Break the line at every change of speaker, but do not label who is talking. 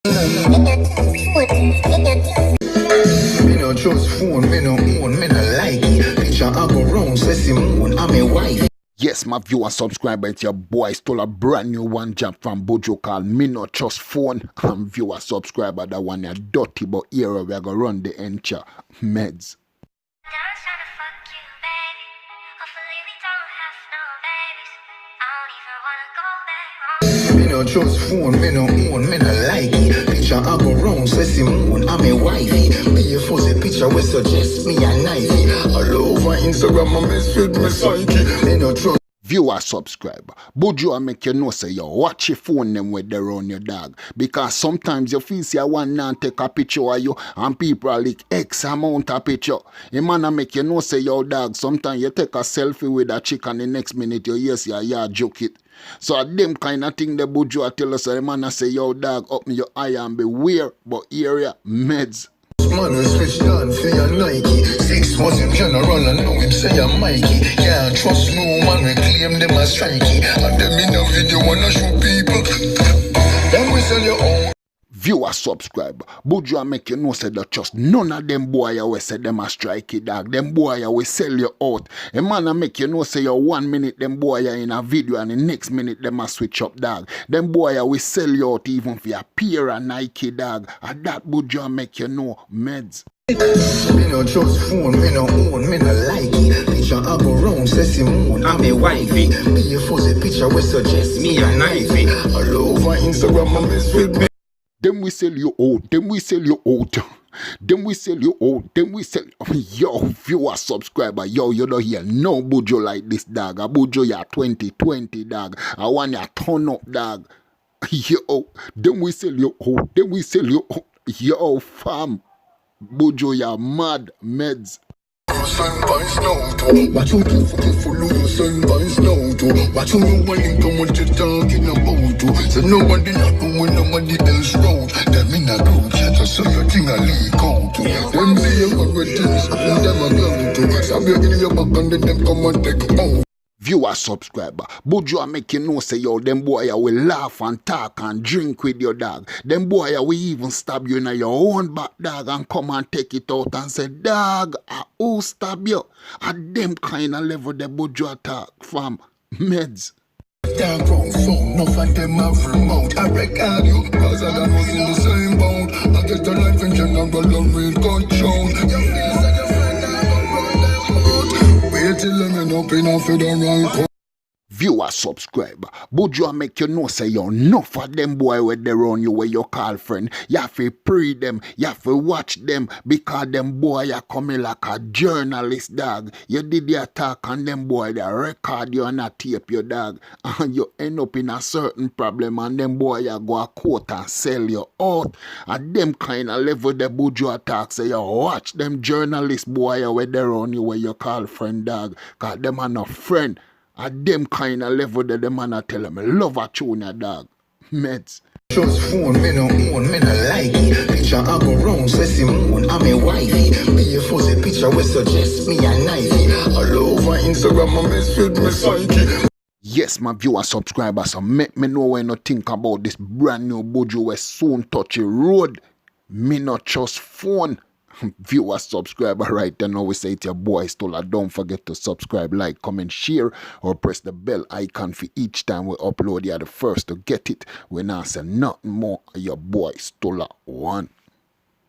Me no trust phone, me no own, me no like it. Picture I go round, say moon, I'm a wife.
Yes, my viewer subscriber, it's your boy stole a brand new one jump from Bojo called Me Not Trust Phone. And viewer subscriber, that one a dirty but era we are gonna run the entire meds.
Me no trust phone, me no own, me no like it. Picture I go round, say moon, I'm a wifey. Me a fuzzy picture we suggest me a knifey. All over Instagram, I mess with me psyche. Me no trust.
Viewer subscriber, Bojo I make you know say you watch your phone them when they run your dog. Because sometimes you feel say one man take a picture of you and people are like X amount of picture. A man I make you know say your dog. Sometimes you take a selfie with a chick and the next minute you hear say you joke it. So them kind of thing the Bojo I tell us the man I say your dog up me your eye and beware but area meds.
Man we switch down for your Nike. 6 months in general and know him say I'm Mikey. Can't trust no man we claim them as strikey. And them in a video wanna show people. Then we sell your own.
Viewer subscribe. Bojo I make you know say that just none of them boy we say them a strikey dog. Them boy we sell you out. A man I make you know say you 1 minute them boy in a video and the next minute them a switch up dog. Them boy we sell you out even for a pair of Nike dog. And that Bojo I make you know meds.
Me no trust phone, me no own, me no like it. Picture I go round, say moon, I'm a wifey. Me a fuzzy picture we suggest me a knifey. All over Instagram, I mess with me.
Then we sell you out, then we sell you out. Then we sell you out, then we sell. Yo, viewer subscriber, yo, you don't hear no Bojo like this dog. A Bojo ya 2020 dog. I want ya turn up dog. Yo, then we sell you out, then we sell you out. Yo, fam. Bojo ya mad meds.
Sunrise now too. What you do for you sunrise now too. What you know when you come what you talking about too. So nobody not doing nobody else road. Them in a group chat so your thing a leak out too. Them say you got with things and them a go too. Stop you getting your back and then them come and take out.
Viewer subscriber, Bojo I make you know say yo, them boy will laugh and talk and drink with your dog. Them boy will even stab you in your own back dog and come and take it out and say, dog, who stab you? At them kind of level the Bojo attack from meds.
Damn wrong phone, enough of them have remote. I record you, cause I got us in the same boat. I get a life in general and real control. You feel like your friend wait till them up in a federal court.
Viewer subscriber, Bojo I make you know say you enough of them boy where they run you where you call friend. You have to pray them, you have to watch them because them boy are coming like a journalist dog. You did the attack and them boy they record you and a tape your dog and you end up in a certain problem and them boy you go a court and sell you out. And them kind of level the Bojo attack say you watch them journalist boy where they run you where you call friend dog cause them are not friend. At them kind of level that the man a tell them, love a tune your dog. Meds.
Trust phone, me no own, me no like it. Picture I go round, say moon, I'm a wifey. Me a fuzzy picture we suggest me a knifey. All over Instagram, I mess with me psyche.
Yes, my viewer subscribers, so make me know when you think about this brand new Bojo we soon touch a road. Me not trust phone. Viewer subscriber right there now we say it's your boy Stola. Don't forget to subscribe, like, comment, share or press the bell icon for each time we upload. You're the first to get it. We now say nothing more. Your boy Stola 1.